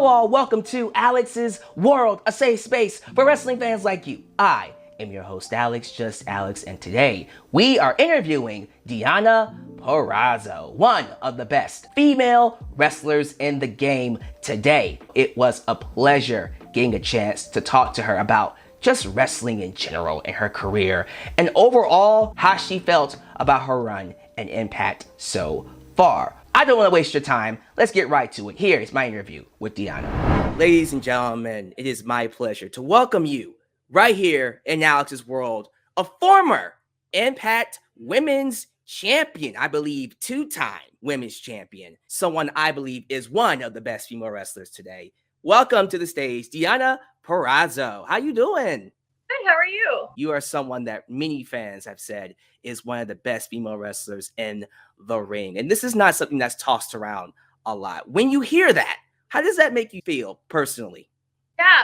Hello all, welcome to Alyx's World, a safe space for wrestling fans like you. I am your host Alyx, just Alyx, and today we are interviewing Deonna Purrazzo, one of the best female wrestlers in the game today. It was a pleasure getting a chance to talk to her about just wrestling in general and her career, and overall how she felt about her run and impact so far. I don't want to waste your time. Let's get right to it. Here is my interview with Deonna. Ladies and gentlemen, it is my pleasure to welcome you right here in Alyx's World, a former Impact Women's Champion, I believe two-time Women's Champion, someone I believe is one of the best female wrestlers today. Welcome to the stage, Deonna Purrazzo. How you doing? Good, how are you? You are someone that many fans have said is one of the best female wrestlers in the ring. And this is not something that's tossed around a lot. When you hear that, how does that make you feel personally? Yeah,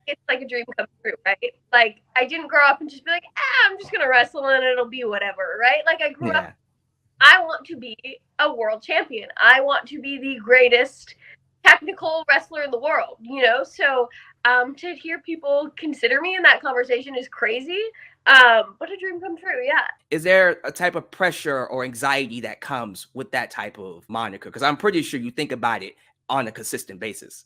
it's like a dream come true, right? Like, I didn't grow up and just be like, I'm just gonna wrestle and it'll be whatever, right? Like, I grew up, I want to be a world champion. I want to be the greatest technical wrestler in the world, you know? So, to hear people consider me in that conversation is crazy. But a dream come true, yeah. Is there a type of pressure or anxiety that comes with that type of moniker? Because I'm pretty sure you think about it on a consistent basis.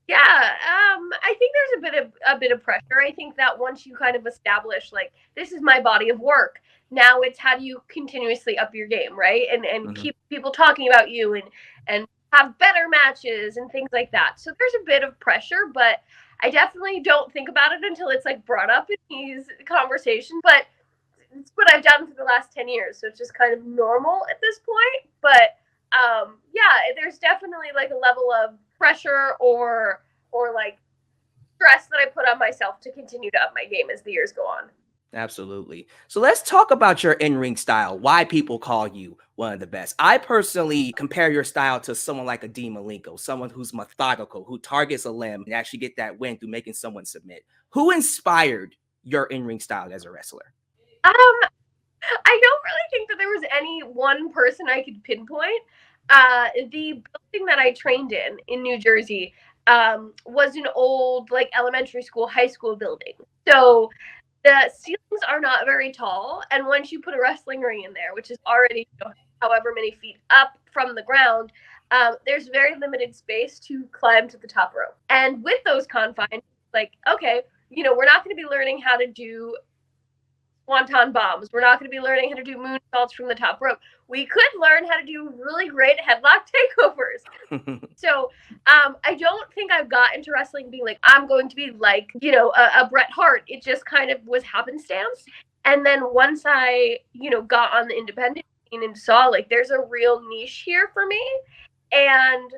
Yeah, I think there's a bit of pressure. I think that once you kind of establish, like, this is my body of work, now it's how do you continuously up your game, right? And keep people talking about you and have better matches and things like that. So there's a bit of pressure, but I definitely don't think about it until it's like brought up in these conversations. But it's what I've done for the last 10 years. So it's just kind of normal at this point. But yeah, there's definitely like a level of pressure or like stress that I put on myself to continue to up my game as the years go on. Absolutely. So let's talk about your in-ring style, why people call you one of the best. I personally compare your style to someone like a Dean Malenko, someone who's methodical, who targets a limb and actually get that win through making someone submit. Who inspired your in-ring style as a wrestler? I don't really think that there was any one person I could pinpoint. The building that I trained in New Jersey was an old like elementary school, high school building. So the ceilings are not very tall, and once you put a wrestling ring in there, which is already however many feet up from the ground, there's very limited space to climb to the top rope. And with those confines, like, okay, you know, we're not going to be learning how to do swanton bombs. We're not going to be learning how to do moonsaults from the top rope. We could learn how to do really great headlock takeovers. So I don't think I've got into wrestling being like, I'm going to be like, you know, a Bret Hart. It just kind of was happenstance. And then once I, you know, got on the independent scene and saw like there's a real niche here for me. And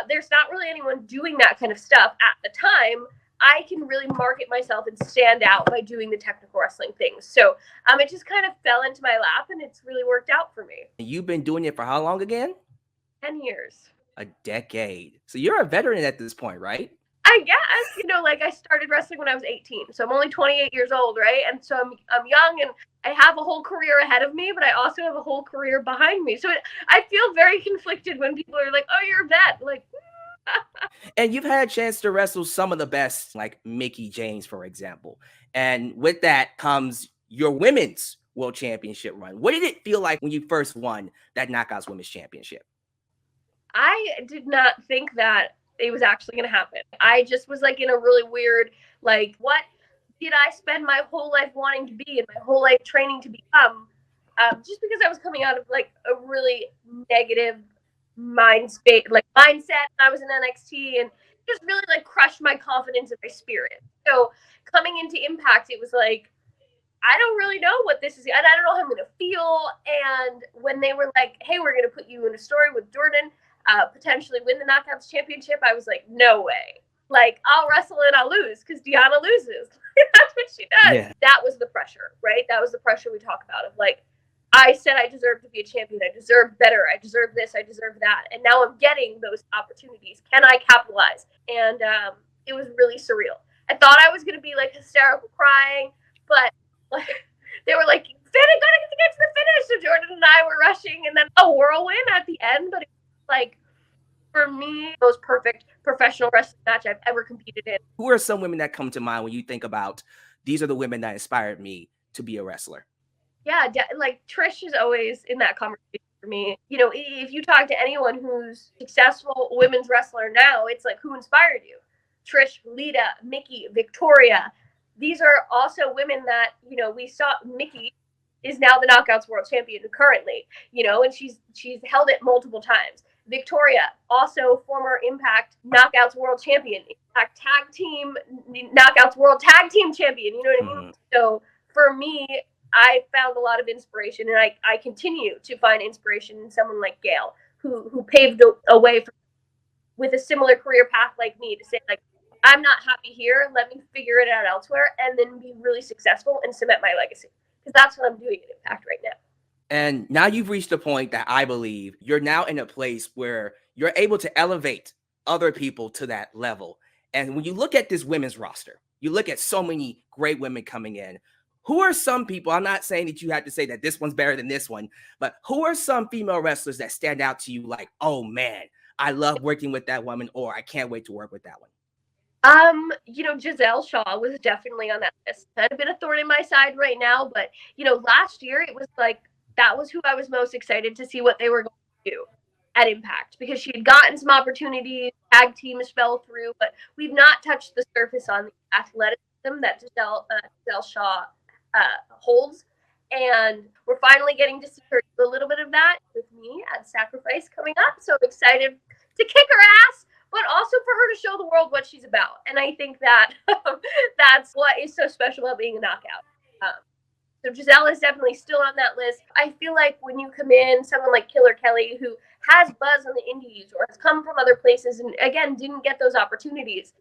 there's not really anyone doing that kind of stuff at the time. I can really market myself and stand out by doing the technical wrestling things. So it just kind of fell into my lap, and it's really worked out for me. You've been doing it for how long again? 10 years. A decade. So you're a veteran at this point, right? I guess, you know, like I started wrestling when I was 18. So I'm only 28 years old, right? And so I'm young, and I have a whole career ahead of me, but I also have a whole career behind me. So I feel very conflicted when people are like, oh, you're a vet. Like, and you've had a chance to wrestle some of the best, like Mickie James, for example. And with that comes your women's world championship run. What did it feel like when you first won that Knockouts Women's Championship? I did not think that it was actually going to happen. I just was like in a really weird, like, what did I spend my whole life wanting to be and my whole life training to become? Just because I was coming out of like a really negative mindset. I was in NXT and just really like crushed my confidence and my spirit. So coming into Impact, it was like, I don't really know what this is, and I don't know how I'm going to feel. And when they were like, hey, we're going to put you in a story with Jordan, potentially win the Knockouts Championship, I was like, no way. Like, I'll wrestle and I'll lose because Deonna loses. That's what she does. Yeah. That was the pressure, right? That was the pressure we talk about of like, I said I deserve to be a champion. I deserve better. I deserve this. I deserve that. And now I'm getting those opportunities. Can I capitalize? And it was really surreal. I thought I was going to be like hysterical crying, but like they were like, Fanny, gotta get to the finish. So Jordan and I were rushing, and then a whirlwind at the end. But it was like For me, the most perfect professional wrestling match I've ever competed in. Who are some women that come to mind when you think about these are the women that inspired me to be a wrestler? Yeah, like Trish is always in that conversation for me. You know, if you talk to anyone who's successful women's wrestler now, it's like, who inspired you? Trish, Lita, Mickie, Victoria. These are also women that, you know, we saw. Mickie is now the Knockouts World Champion currently, you know, and she's held it multiple times. Victoria, also former Impact Knockouts World Champion, Impact Tag Team Knockouts World Tag Team Champion. You know what I mean? So for me, I found a lot of inspiration, and I continue to find inspiration in someone like Gail, who paved a way for, with a similar career path like me, to say, like, I'm not happy here, let me figure it out elsewhere, and then be really successful and cement my legacy. Because that's what I'm doing at Impact right now. And now you've reached a point that I believe you're now in a place where you're able to elevate other people to that level. And when you look at this women's roster, you look at so many great women coming in. Who are some people? I'm not saying that you have to say that this one's better than this one, but who are some female wrestlers that stand out to you like, oh man, I love working with that woman, or I can't wait to work with that one? You know, Gisele Shaw was definitely on that list. Kind of been a thorn in my side right now, but you know, last year it was like that was who I was most excited to see what they were going to do at Impact, because she had gotten some opportunities, tag teams fell through, but we've not touched the surface on the athleticism that Gisele Shaw holds. And we're finally getting to see her do a little bit of that with me at Sacrifice coming up. So I'm excited to kick her ass, but also for her to show the world what she's about. And I think that that's what is so special about being a knockout. So Gisele is definitely still on that list. I feel like when you come in, someone like Killer Kelly, who has buzz on the indies or has come from other places and, again, didn't get those opportunities,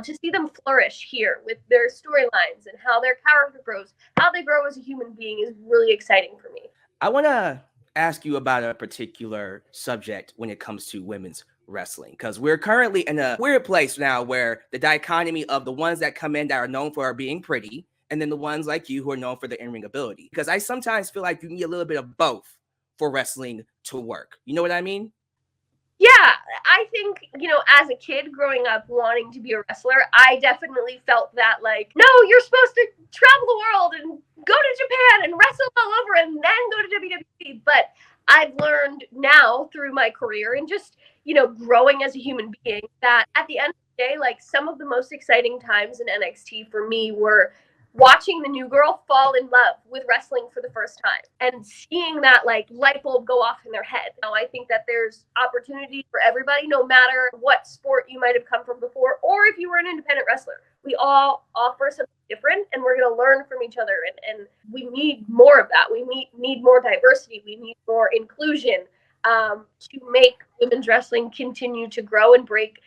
to see them flourish here with their storylines and how their character grows, how they grow as a human being, is really exciting for me. I want to ask you about a particular subject when it comes to women's wrestling, because we're currently in a weird place now where the dichotomy of the ones that come in that are known for being pretty, and then the ones like you who are known for their in-ring ability. Because I sometimes feel like you need a little bit of both for wrestling to work. You know what I mean? Yeah, I think, you know, as a kid growing up wanting to be a wrestler, I definitely felt that, like, no, you're supposed to travel the world and go to Japan and wrestle all over and then go to WWE. But I've learned now through my career and just, you know, growing as a human being, that at the end of the day, like, some of the most exciting times in NXT for me were watching the new girl fall in love with wrestling for the first time and seeing that, like, light bulb go off in their head. Now, I think that there's opportunity for everybody, no matter what sport you might have come from before, or if you were an independent wrestler. We all offer something different, and we're going to learn from each other. And we need more of that. We need more diversity. We need more inclusion, to make women's wrestling continue to grow and break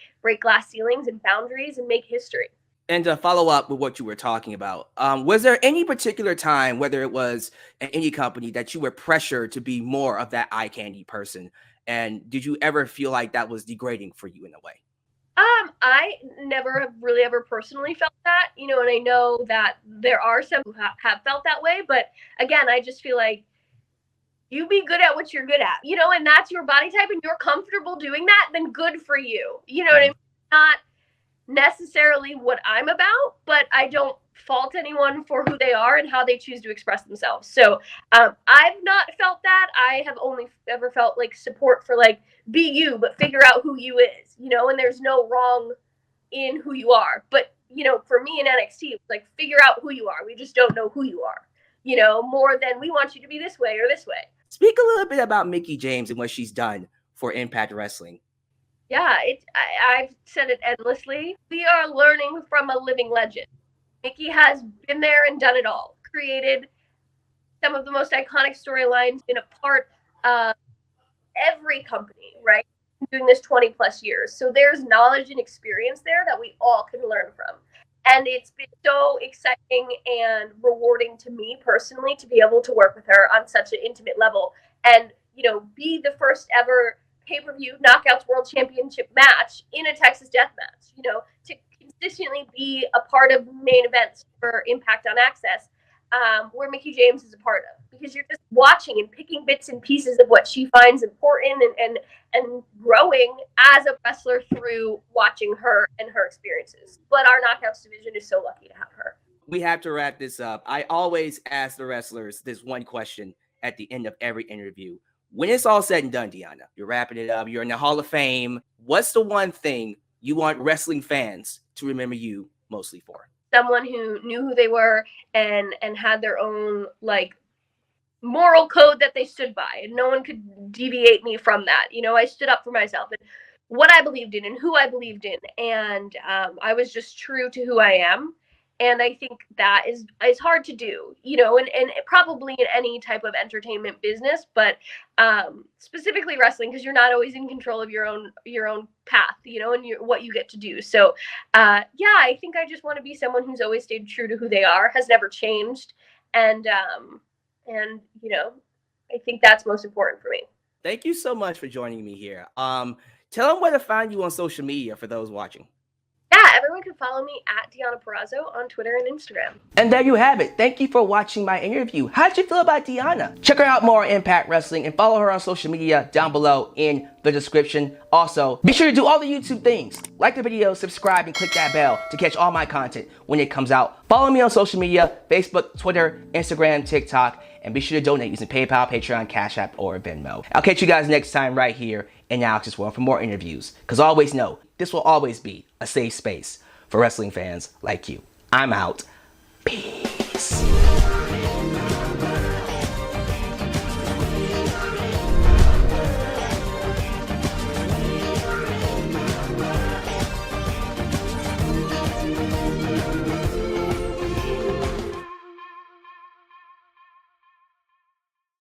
glass ceilings and boundaries and make history. And to follow up with what you were talking about, was there any particular time, whether it was at any company, that you were pressured to be more of that eye candy person? And did you ever feel like that was degrading for you in a way? I never have really ever personally felt that, you know, and I know that there are some who have felt that way, but again, I just feel like you be good at what you're good at, you know, and that's your body type and you're comfortable doing that, then good for you. You know what I mean? Not necessarily what I'm about, but I don't fault anyone for who they are and how they choose to express themselves. So I've not felt that. I have only ever felt like support for, like, be you, but figure out who you is, you know, and there's no wrong in who you are. But, you know, for me in NXT, it's like, figure out who you are. We just don't know who you are, you know, more than we want you to be this way or this way. Speak a little bit about Mickie James and what she's done for Impact Wrestling. Yeah, I've said it endlessly. We are learning from a living legend. Mickie has been there and done it all. Created some of the most iconic storylines, been a part of every company, right? Doing this 20 plus years. So there's knowledge and experience there that we all can learn from. And it's been so exciting and rewarding to me personally to be able to work with her on such an intimate level and, you know, be the first ever pay-per-view Knockouts World Championship match in a Texas death match, you know, to consistently be a part of main events for Impact on Access, where Mickie James is a part of. because you're just watching and picking bits and pieces of what she finds important and growing as a wrestler through watching her and her experiences. But our Knockouts division is so lucky to have her. We have to wrap this up. I always ask the wrestlers this one question at the end of every interview. When it's all said and done, Deonna, you're wrapping it up, you're in the Hall of Fame. What's the one thing you want wrestling fans to remember you mostly for? Someone who knew who they were and had their own like moral code that they stood by, and no one could deviate me from that. You know, I stood up for myself and what I believed in and who I believed in, and I was just true to who I am. And I think that is hard to do, you know, and probably in any type of entertainment business, but specifically wrestling, because you're not always in control of your own path, you know, and what you get to do. So yeah, I think I just want to be someone who's always stayed true to who they are, has never changed, and you know, I think that's most important for me. Thank you so much for joining me here. Tell them where to find you on social media for those watching. Yeah, everyone can follow me at Deonna Purrazzo on Twitter and Instagram. And there you have it. Thank you for watching my interview. How did you feel about Deonna? Check her out more on Impact Wrestling and follow her on social media down below in the description. Also, be sure to do all the YouTube things. Like the video, subscribe, and click that bell to catch all my content when it comes out. Follow me on social media, Facebook, Twitter, Instagram, TikTok, and be sure to donate using PayPal, Patreon, Cash App, or Venmo. I'll catch you guys next time right here in Alyx's World for more interviews. Because always know, this will always be a safe space for wrestling fans like you. I'm out. Peace.